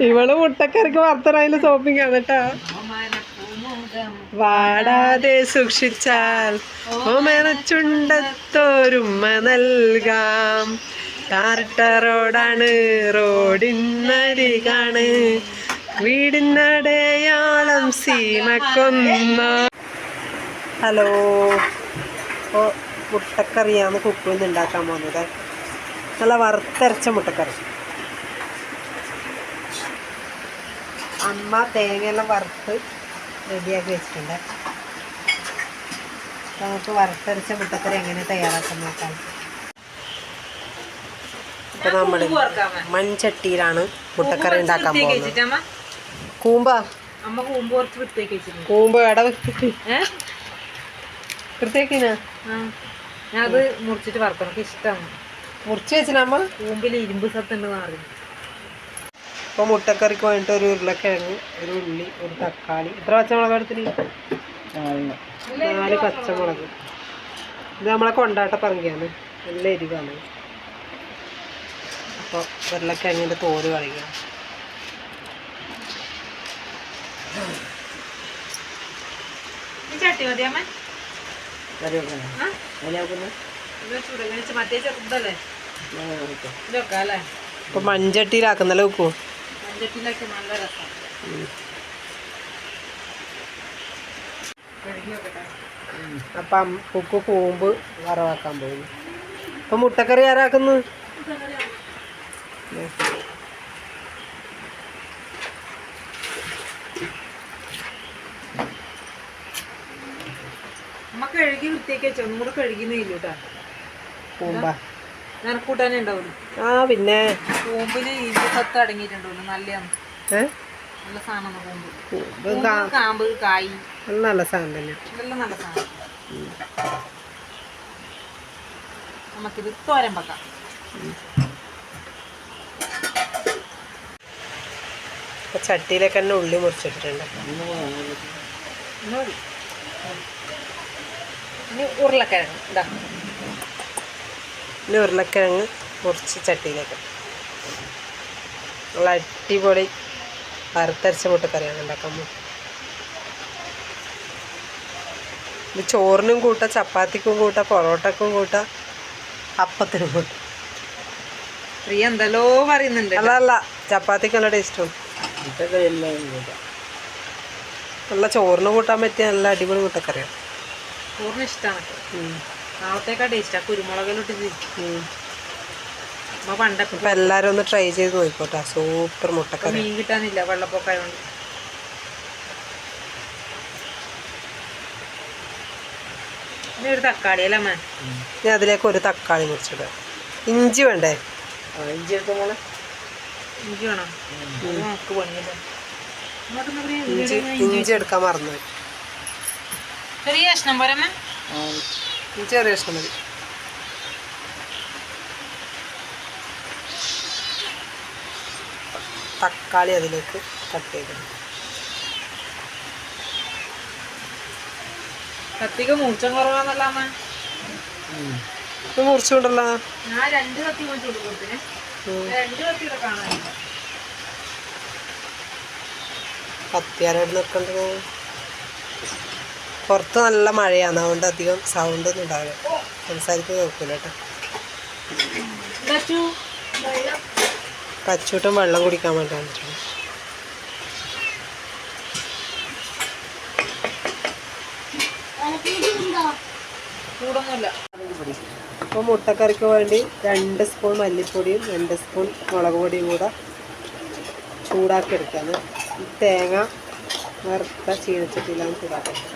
ഇവള് മുട്ടക്കറിക്ക് വറുത്തറായാലും ഷോപ്പിംഗ് ആണ് കേട്ടാ. വാടാതെ സൂക്ഷിച്ചാൽ ഓമനച്ചുണ്ടത്തോരുമ്മ നൽകാം. ടാറിട്ട റോഡാണ്, റോഡിനരികാണ്, വീടിനടയാളം സീമക്കൊന്ന. ഹലോ, ഇപ്പോൾ മുട്ടക്കറിയാണ് കുക്കുന്ന് ഉണ്ടാക്കാൻ പോകുന്നത്. നല്ല വറുത്തരച്ച മുട്ടക്കറി. അമ്മ തേങ്ങയെല്ലാം വറുത്ത് റെഡിയാക്കി വെച്ചിട്ടുണ്ട്. നമുക്ക് വറുത്തരച്ച മുട്ടക്കറി എങ്ങനെ തയ്യാറാക്കാൻ നോക്കാം. ഇപ്പം നമ്മൾ മൺചട്ടിയിലാണ് മുട്ടക്കറി ഉണ്ടാക്കാൻ പോകുന്നത്. കൂമ്പ് ഇട വൃത്തിയാക്കിനാ ഞാൻ അത് മുറിച്ചിട്ട് വറുക്കണം. എനിക്ക് ഇഷ്ടമാണ്. മുറിച്ച് വെച്ചിനമ്മ കൂമ്പിൽ ഇരുമ്പ് സത്തുണ്ടെന്ന് അറിയും. ഇപ്പോൾ മുട്ടക്കറിക്ക് വേണ്ടിയിട്ട് ഒരു ഉരുളക്കിഴങ്ങ്, ഒരു ഉള്ളി, ഒരു തക്കാളി. എത്ര പച്ചമുളക് എടുത്തിന്? 4 പച്ചമുളക്. ഇത് നമ്മളെ കൊണ്ടാട്ട പറങ്കിയാണ്, നല്ല എരിവാണ്. അപ്പോൾ ഉരുളക്കിഴങ്ങിൻ്റെ തോല് കളയുക. ചട്ടി മതിയമ്മ. ഇപ്പൊ മൺചട്ടിയിലാക്കുന്നല്ലോ വെക്കൂ. മൺചട്ടിയിലാക്കി നല്ല രസം. അപ്പം ഉപ്പ് കൂമ്പ് വറവാക്കാൻ പോകുന്നു. ഇപ്പൊ മുട്ടക്കറി ആരാക്കുന്നു? അമ്മ കഴുകി വൃത്തിയാക്കി വെച്ചോ. ഒന്നും കൂടെ കഴുകുന്നില്ല കേട്ടാ. കൂമ്പാ നിനക്കൂട്ടാനേ ഉണ്ടാവുള്ളൂ. ആ പിന്നെ കൂമ്പിന് ഇരുമ്പ് സത്ത് അടങ്ങിയിട്ടുണ്ടല്ലോ. നല്ലതാണ്, നല്ല സാധനമാണ് കൂമ്പ്. കാമ്പ്, കായ് നല്ല സാധനം തന്നെ. ഇതെല്ലാം നല്ല സാധനം. നമുക്കിത് തോരൻ വെക്കാം. ചട്ടിയിലേക്ക് തന്നെ ഉള്ളി മുറിച്ചിട്ടുണ്ട്. ഇനി ഉരുളക്കിഴങ്ങ് ഇതാ. ഇനി ഉരുളക്കിഴങ്ങ് മുറിച്ച് ചട്ടിയിലേക്ക്. നല്ല അടിപൊളി വറുത്തരച്ച മുട്ടക്കറിയാണ് ഉണ്ടാക്കാൻ പോകുന്നത്. ഇത് ചോറിനും കൂട്ടാം, ചപ്പാത്തിക്കും കൂട്ടാം, പൊറോട്ടക്കും കൂട്ടാം, അപ്പത്തിനും കൂട്ടാം. പ്രിയ എന്തല്ലോ പറയുന്നുണ്ട്. അല്ല ചപ്പാത്തിക്ക് നല്ല ടേസ്റ്റും. നല്ല ചോറിന് കൂട്ടാൻ പറ്റിയ നല്ല അടിപൊളി മുട്ടക്കറിയാണ്. ചോറിന് ഇഷ്ടമാണ്. നാളത്തേക്കാ ടേസ്റ്റാ കുരുമുളകിലിട്ട്. പണ്ടൊക്കെ ഇപ്പം എല്ലാവരും ഒന്ന് ട്രൈ ചെയ്ത് നോക്കോട്ടെ. സൂപ്പർ മുട്ടക്കറി. മീൻ കിട്ടാനില്ല, വെള്ളപ്പൊക്കമായതുകൊണ്ട്. ഇനി ഒരു തക്കാളി അല്ലേ അമ്മ? ഇനി അതിലേക്ക് ഒരു തക്കാളി മുറിച്ചിടുക. ഇഞ്ചി വേണ്ടേ? ഇഞ്ചി എടുത്ത മോളെ. ഇഞ്ചി വേണം. നമുക്ക് പണിയല്ലേ. ഇഞ്ചി എടുക്കാൻ മറന്നുപോയി. ചെറിയ കഷ്ണം പോരമ്മ? ചെറിയ കഷ്ണം മതി. തക്കാളി അതിലേക്ക് കട്ട് ചെയ്ത്. കത്തിക്ക് മൂർച്ചം കുറവാന്നല്ല അമ്മ? ഇത് മുറിച്ചുകൊണ്ടല്ലോ. ഞാൻ 2 കത്തി മുറിച്ചു കൊടുത്തിനെ. 2 കത്തിയുടെ കാണാനില്ല. കത്തിയാരോട് നിൽക്കേണ്ടത്? പുറത്ത് നല്ല മഴയാണ്, അതുകൊണ്ട് അധികം സൗണ്ട് ഒന്നും ഉണ്ടാവില്ല. സംസാരിക്കുന്നത് നോക്കില്ല കേട്ടോ. കച്ചൂട്ടം വെള്ളം കുടിക്കാൻ വേണ്ടി വന്നിട്ടുണ്ട്. അപ്പോൾ മുട്ടക്കറിക്ക് വേണ്ടി 2 സ്പൂൺ മല്ലിപ്പൊടിയും 2 സ്പൂൺ മുളക് പൊടിയും കൂടെ ചൂടാക്കി എടുക്കാണ്. തേങ്ങ വറുത്ത ചീനച്ചട്ടിയിലാണ് ചൂടാക്കുന്നത്.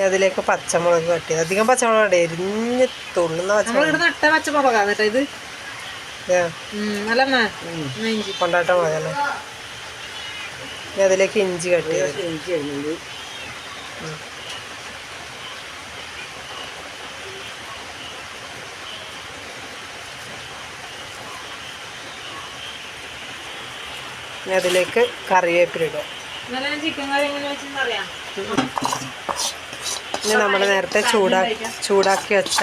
അതിലേക്ക് പച്ചമുളക് കട്ടിയത്. അധികം പച്ചമുളക് എരിഞ്ഞ് തുള്ളുന്ന പച്ചമുളകാണ് ഇത്. കൊണ്ടാട്ട മുളകല്ലേ. അതിലേക്ക് ഇഞ്ചി കട്ടിയത്. അതിലേക്ക് കറിവേപ്പില ഇടുക. ഇനി നമ്മൾ നേരത്തെ ചൂടാക്കി വെച്ച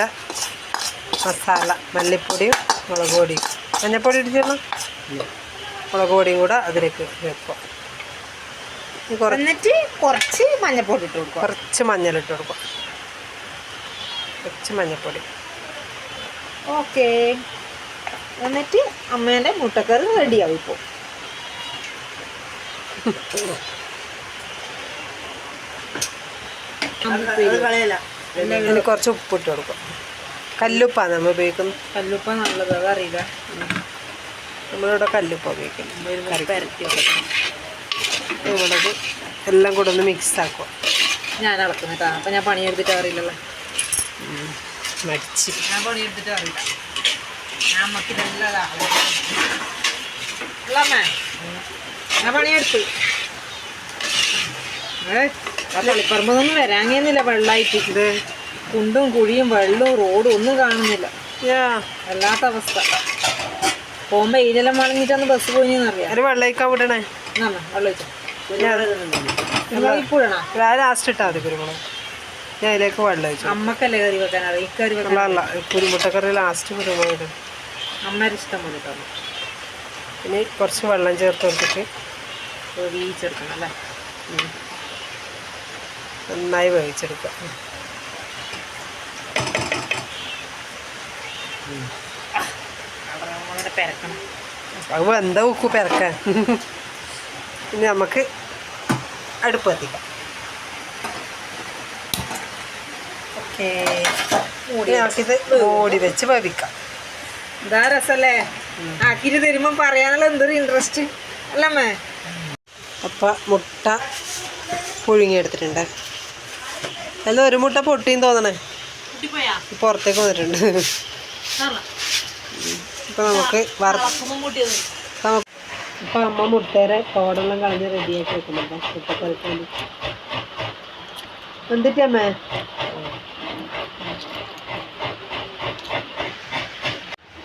മസാല മല്ലിപ്പൊടിയും മുളക് പൊടിയും മഞ്ഞൾപ്പൊടി ഇടിച്ചോളൂ മുളക് പൊടിയും കൂടെ അതിലേക്ക് വെക്കുക എന്നിട്ട് കുറച്ച് മഞ്ഞൾപ്പൊടി ഇട്ട് കൊടുക്കുക കുറച്ച് മഞ്ഞളിട്ട് കൊടുക്കുക കുറച്ച് മഞ്ഞൾപ്പൊടി ഓക്കെ എന്നിട്ട് അമ്മേൻ്റെ മുട്ടക്കറി റെഡിയാവും ഇപ്പോൾ ഇതിന് കുറച്ച് ഉപ്പിട്ട് കൊടുക്കും കല്ലുപ്പാണ് നമ്മൾ ഉപയോഗിക്കുന്നത് കല്ലുപ്പ നല്ലത് അതറിയില്ല നമ്മളിവിടെ കല്ലുപ്പ ഉപയോഗിക്കുന്നത് പെരട്ടി വെക്കണം മുളക് എല്ലാം കൂടെ ഒന്ന് മിക്സ് ആക്കുക ഞാൻ അളക്കുന്നിട്ടാ അപ്പം ഞാൻ പണിയെടുത്തിട്ട് അറിയില്ലല്ലോ മടിച്ച് ഞാൻ പണിയെടുത്തിട്ട് അറിയില്ല ഞാൻ അമ്മക്ക് നല്ലതാണ് ഞാൻ പണിയെടുത്തു ആ പള്ളിപ്പറമ്പൊന്നും വരാങ്ങിയെന്നില്ല വെള്ളമായിട്ട് ഇത് കുണ്ടും കുഴിയും വെള്ളവും റോഡും ഒന്നും കാണുന്നില്ല വല്ലാത്ത അവസ്ഥ പോകുമ്പോൾ ഇതിലെല്ലാം വളഞ്ഞിട്ടാണ് ബസ് പോയിന്നറിയാം ഒരു വെള്ളയിക്കാൻ വിടണേ വെള്ളം ഇപ്പോഴാണോ ലാസ്റ്റ് ഇട്ടാൽ മതി കുരുമുളക് ഞാൻ അതിലേക്ക് വെള്ളം ഒഴിച്ചു അമ്മക്കല്ലേ കറി വെക്കാനറിയാം ഈ കറി വെക്കാനല്ല കുരുമുട്ടക്കറി ലാസ്റ്റ് കുരുമുളക് ഇടും അമ്മേരെ ഇഷ്ടം പോലെ ഇട്ടാണ് ഇനി കുറച്ച് വെള്ളം ചേർത്ത് കൊടുത്തിട്ട് വേവിച്ചെടുക്കണം അല്ലേ നന്നായി വേവിച്ചെടുക്കുക പെരക്കണം അത് എന്താ ഉപ്പ് പെരക്കാൻ ഇനി നമുക്ക് അടുപ്പ് കത്തിക്കാം ഓക്കെ നമുക്കിത് മൂടി വെച്ച് വേവിക്കാം എന്താ രസല്ലേ ആക്കിയിട്ട് തരുമ്പോ പറയാനുള്ള എന്തൊരു ഇൻട്രസ്റ്റ് അല്ലമ്മേ അപ്പം മുട്ട പുഴുങ്ങിയെടുത്തിട്ടുണ്ട് അതിൽ ഒരു മുട്ട പൊട്ടിയും തോന്നണേ പുറത്തേക്ക് വന്നിട്ടുണ്ട് ഇപ്പം നമുക്ക് ഇപ്പം അമ്മ മുട്ടേരെ തോടെല്ലാം കളഞ്ഞ് റെഡിയാക്കി വെക്കുന്നുണ്ട് മുട്ടക്കറിക്ക് വേണ്ടി എന്തിട്ടമ്മേ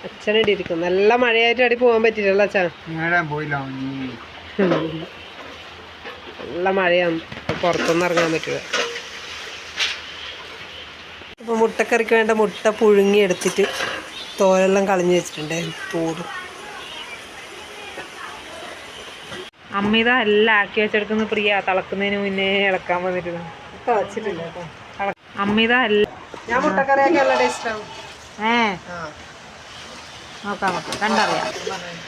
അച്ഛനടിയിരിക്കും നല്ല മഴയായിട്ട് അടി പോകാൻ പറ്റില്ലല്ലോ അച്ഛാ നല്ല മഴയാണ് പുറത്തൊന്നും ഇറങ്ങാൻ പറ്റില്ല അപ്പോൾ മുട്ടക്കറിക്ക് വേണ്ട മുട്ട പുഴുങ്ങി എടുത്തിട്ട് തോലെല്ലാം കളഞ്ഞു വെച്ചിട്ടുണ്ട് തോട് അമ്മ ഇതാ എല്ലാം ആക്കി വെച്ചെടുക്കുന്ന പ്രിയ തിളക്കുന്നതിന് മുന്നേ ഇളക്കാൻ വന്നിട്ട് തിളച്ചിട്ടില്ല കേട്ടോ അമ്മ ഇതാ ഞാൻ മുട്ടക്കറിയൊക്കെ നല്ല ടേസ്റ്റാവും നോക്കാം നോക്കാം കണ്ടറിയാം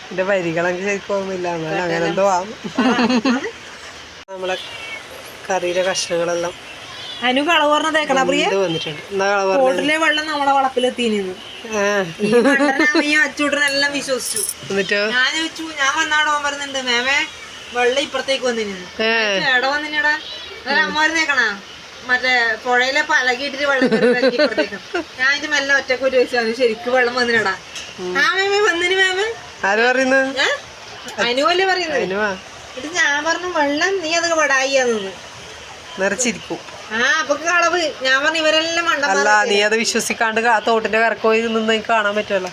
എൻ്റെ വരികളൊക്കെ ശരിക്കും ഓർമ്മയില്ല എന്നാലും അങ്ങനെ എന്തോ ആവും നമ്മളെ കറിയിലെ കഷ്ണങ്ങളെല്ലാം അനു കളവ് പറഞ്ഞ തേക്കണ പ്രിയ വന്നിട്ടുണ്ട് എന്നാ കളവ് തോട്ടിലെ വെള്ളം നമ്മളെ വളപ്പിലെത്തി നിന്ന് അച്ചൂട്ടനെല്ലാം വിശ്വസിച്ചു എന്നിട്ടോ ഞാൻ ചോദിച്ചു ഞാൻ വന്നാടോ വരുന്നുണ്ട് മേമേ വെള്ളം ഇപ്പുറത്തേക്ക് വന്നിരുന്നു എവിടെ വന്നിനടാ അന്നേരം അമ്മമാര് തേക്കണ മറ്റേ പുഴയിലെ പലകിട്ടിട്ട് വെള്ളം ഇപ്പുറത്തേക്ക് ഞാൻ ഇത് മെല്ലെ ഒറ്റക്ക് ഒരു ചോദിച്ചു ശരിക്കും വെള്ളം വന്നിനടാ ആ മേമേ വന്നിന് മേമേ ആര് പറയുന്നത് അനുവല്ലേ പറയുന്നത് ഇത് ഞാൻ പറഞ്ഞു വെള്ളം നീ അതൊക്കെ വടായിന്ന് നിറച്ചിരിക്കും അപ്പൊ കളവ് ഞാൻ പറഞ്ഞു ഇവരെല്ലാം അല്ല നീ അത് വിശ്വസിക്കാണ്ട് ആ തോട്ടിന്റെ കറക്കോയി നിന്ന് കാണാൻ പറ്റുമല്ലോ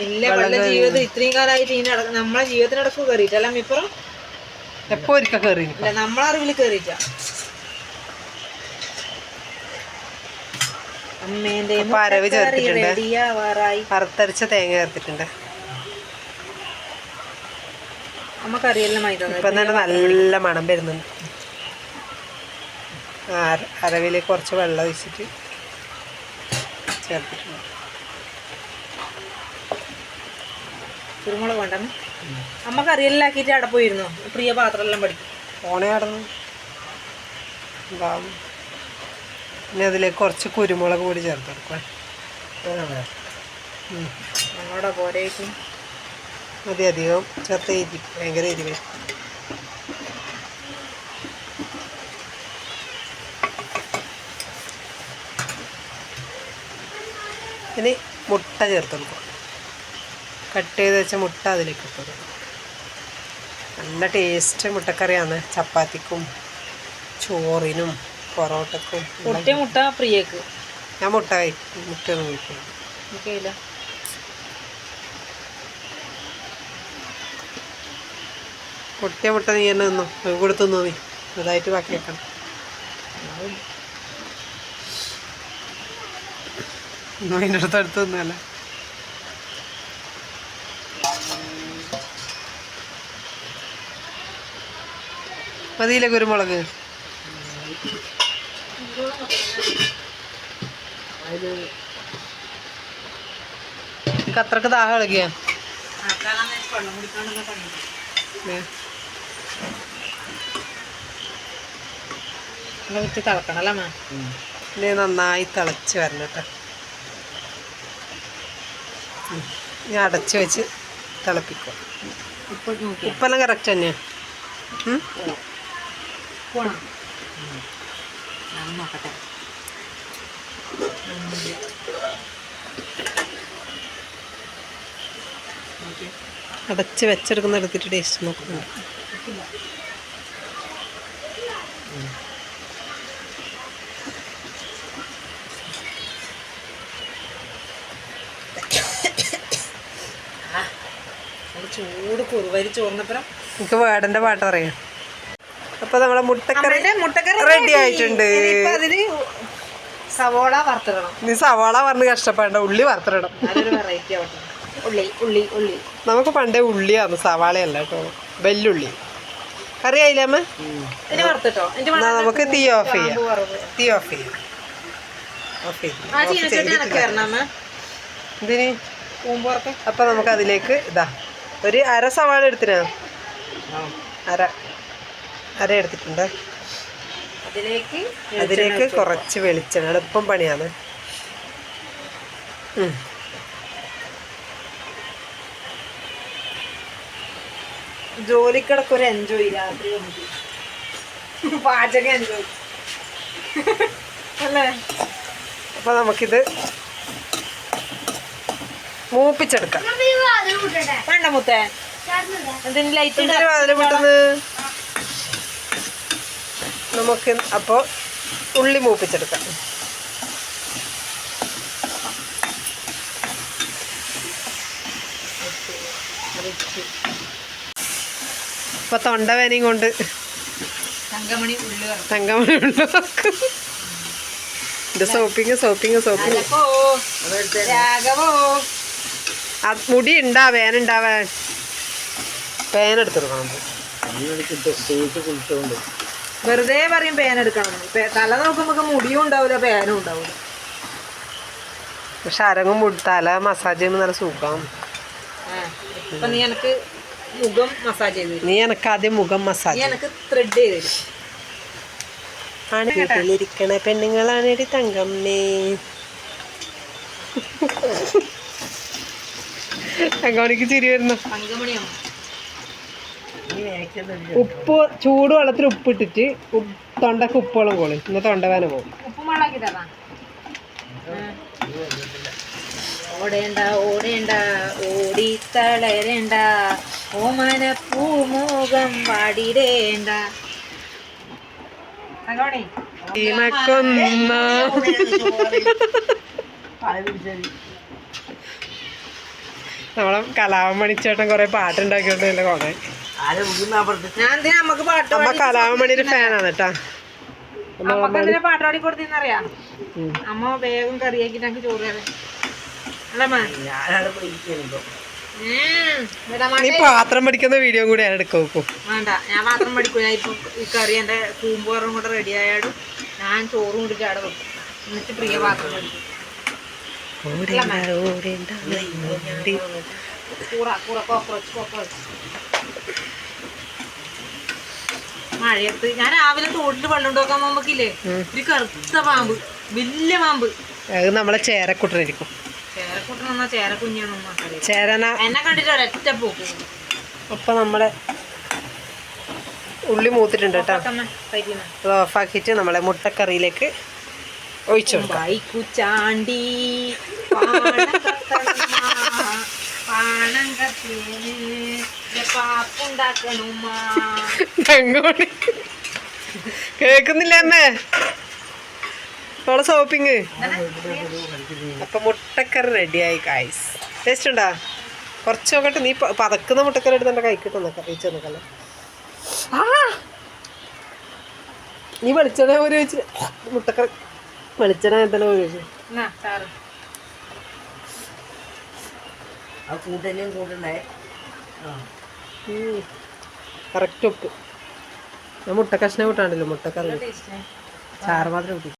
ഇല്ല വെള്ളം ജീവിതം ഇത്രയും കാലമായിട്ട് ഇനി നമ്മളെ ജീവിതത്തിനടക്ക് കയറിയിട്ടല്ല ഇപ്പുറം എപ്പോ ഒരിക്കൽ കയറി നമ്മളറിവില് കയറിയിട്ട അരവ് ചേർത്തിട്ടുണ്ട് വറുത്തരച്ച തേങ്ങ ചേർത്തിട്ടുണ്ട് നമുക്കറിയെല്ലാം ഇപ്പൊ തന്നെ നല്ല മണം വരുന്നുണ്ട് അരവിലേക്ക് കുറച്ച് വെള്ളം ഒഴിച്ചിട്ട് ചേർത്തിട്ടുണ്ട് കുരുമുളക് വേണ്ട അമ്മക്ക് അറിയെല്ലാം ആക്കിയിട്ട് അവിടെ പോയിരുന്നു പ്രിയ പാത്രമെല്ലാം പഠിക്കും ഓണേ അടന്നു ഉണ്ടാവും ഇനി അതിലേക്ക് കുറച്ച് കുരുമുളക് കൂടി ചേർത്ത് കൊടുക്കാം ഞങ്ങളുടെ പോരേക്കും മതി അധികം ചേർത്ത് എരി ഭയങ്കര എരിവ് ഇനി മുട്ട ചേർത്ത് കൊടുക്കും കട്ട് ചെയ്ത് വെച്ച മുട്ട അതിലേക്ക് ഇട്ട് കൊടുക്കും നല്ല ടേസ്റ്റ് മുട്ടക്കറിയാണ് ചപ്പാത്തിക്കും ചോറിനും പൊറോട്ടക്കും മുട്ട പ്രിയക്ക് ഞാൻ മുട്ട കഴിക്കും മുട്ടയൊന്നും കഴിക്കില്ല പൊട്ടിയ മുട്ട നീ തന്നെ നിന്നോ കൊടുത്തു നീ അതായിട്ട് ബാക്കി വെക്കണം അതിൻ്റെ അടുത്ത് അടുത്തൊന്നുമല്ല. മതിയില്ലേ കുരുമുളക്? എനിക്ക് അത്രക്ക് ദാഹം ഇളകിയ തിളക്കണല്ലേ? ഇനി നന്നായി തിളച്ച് വരണം കേട്ടോ. ഞാൻ അടച്ച് വെച്ച് തിളപ്പിക്കും. ഉപ്പെല്ലാം കറക്റ്റ് തന്നെയാണ്. നോക്കട്ടെ. അടച്ച് വെച്ചെടുക്കുന്ന എടുത്തിട്ട് ടേസ്റ്റ് നോക്കുന്നുണ്ട്. ചൂട് കുറുവരി ചോറിനപ്പുറം എനിക്ക് വേടന്റെ പാട്ട് അറിയാം. അപ്പൊ നമ്മളെ മുട്ടക്കറി റെഡി ആയിട്ടുണ്ട്. അതിന് സവോള വറുത്തിടണം. നീ സവാള പറഞ്ഞ് കഷ്ടപ്പെടണ്ട, ഉള്ളി വറുത്തിടണം. അതൊരു വെറൈറ്റി ആവട്ടെ. ഉള്ളി ഉള്ളി ഉള്ളി നമുക്ക് പണ്ടേ ഉള്ളിയാണ്, സവാളയല്ല കേട്ടോ, വെല്ലുള്ളി. കറി ആയില്ലേ അമ്മ? ഇനി വറുത്തിട്ടോ. നമുക്ക് തീ ഓഫ് ചെയ്യാം. തീ ഓഫ് ചെയ്യാം. ഓഫ് ചെയ്യാം. എന്തിന്? അപ്പൊ നമുക്ക് അതിലേക്ക് ഇതാ ഒരു അര സവാള എടുത്തിനാ. അര എടുത്തിട്ടുണ്ട്. അതിലേക്ക് കുറച്ച് വെളിച്ചെണ്ണ. എളുപ്പം പണിയാണ്. ജോലിക്കിടക്ക് ഒരു എൻജോയ്, രാത്രി പാചകം എൻജോയ് അല്ലേ? അപ്പൊ നമുക്കിത് മൂപ്പിച്ചെടുക്കാം. വേണ്ട മുത്തേ, എന്തിന് ലൈറ്റ് വിട്ടുന്നത് നമുക്ക്. അപ്പോൾ ഉള്ളി മൂപ്പിച്ചെടുക്കാം. ഇപ്പൊ തൊണ്ടവേനയും കൊണ്ട് തങ്കമണി ഉള്ളു. ഇത് സോപ്പിങ്. മുടി വേനുണ്ടാവാൻ പേനെടുത്തെടുക്കണം. വെറുതെ പറയും പേനെടുക്കണം. തല നോക്കുമ്പോ മുടിയും ഉണ്ടാവില്ല, പേനും ഉണ്ടാവില്ല. പക്ഷെ അരങ്ങും തല മസാജ് ചെയ്യുമ്പോൾ നല്ല സുഖം. നീ എനിക്ക് മുഖം മസാജ് ചെയ്ത് നീ എനക്ക് ആദ്യം മുഖം മസാജ് എനിക്ക് ത്രെഡ് ചെയ്ത് ആണ്. വീട്ടിലിരിക്കണ പെണ്ണുങ്ങളാണ് എടി തങ്കമ്മേ. തങ്കമണിക്ക് ചിരി വരുന്നു. ഉപ്പ് ചൂട് വെള്ളത്തിൽ ഉപ്പിട്ടിട്ട് തൊണ്ടക്ക് ഉപ്പോളം കോളി. ഇന്ന് തൊണ്ടവേന പോകും. ഓടേണ്ട ഓടേണ്ട ഓടി തളരേണ്ട, ഓമന പൂമുഖം വാടിടേണ്ട. നമ്മളെ കലാപം മണിച്ചേട്ടൻ കൊറേ പാട്ടുണ്ടാക്കിയോണ്ടല്ലേ കൊറേ. അമ്മ കലാപമണിയുടെ ഫാനാണ് കേട്ടാ. പാട്ട് പാടി കൊടുത്തറിയാ. അമ്മ വേഗം കറിയാക്കിട്ട് എനിക്ക് ചോറ് തരാം. നീ പാത്രം പഠിക്കുന്ന വീഡിയോ കൂടി ഞാൻ എടുക്കും. വേണ്ട, ഞാൻ പാത്രം പഠിക്കൂല. ഇപ്പൊ ഈ കറി എന്റെ കൂമ്പോറും കൂടെ റെഡി ആയാലും ഞാൻ ചോറും കൂടി ചാട വെക്കും. എന്നിട്ട് പ്രിയ പാത്രം പഠിക്കും. മഴയത്ത് ഞാൻ രാവിലെ തോട്ടിൽ വെള്ളം ഉണ്ടാക്കാൻ പോകുമ്പോക്കില്ലേ ഒരു കറുത്ത പാമ്പ്, വലിയ പാമ്പ്. അത് നമ്മളെ ചേരക്കുട്ടനായിരിക്കും. ചേരക്കുട്ടനെന്നാ ചേരക്കുഞ്ഞാണെന്നാ ചേരന എന്നെ കണ്ടിട്ട് ഒരൊറ്റ പോക്ക്. അപ്പൊ നമ്മളെ ഉള്ളി മൂത്തിട്ടുണ്ട് കേട്ടോ. അത് ഓഫാക്കിയിട്ട് നമ്മളെ മുട്ടക്കറിയിലേക്ക് ഒഴിച്ചു കൊടുക്കാം. കേക്കുന്നില്ല അമ്മേ നമ്മളെ സോപ്പിങ്. അപ്പൊ മുട്ടക്കറി റെഡിയായി ഗൈസ്. ടേസ്റ്റ് ഉണ്ടാ? കുറച്ച് നോക്കട്ടെ. നീ പതക്കുന്ന മുട്ടക്കറി എടുത്ത് കഴിക്കട്ടെ. കഴിച്ചോന്നൊക്കെ. നീ വെളിച്ചെണ്ണ ഒരു വെച്ച് മുട്ടക്കറി വെളിച്ചെണ്ണ എന്തെല്ലാം ഒരു വെച്ചു. കറക്റ്റ് ഉപ്പ്. ഞാൻ മുട്ട കഷ്ണം കൂട്ടാണ്ടല്ലോ, മുട്ടക്കറി ചാറ് മാത്രം കൂട്ടി.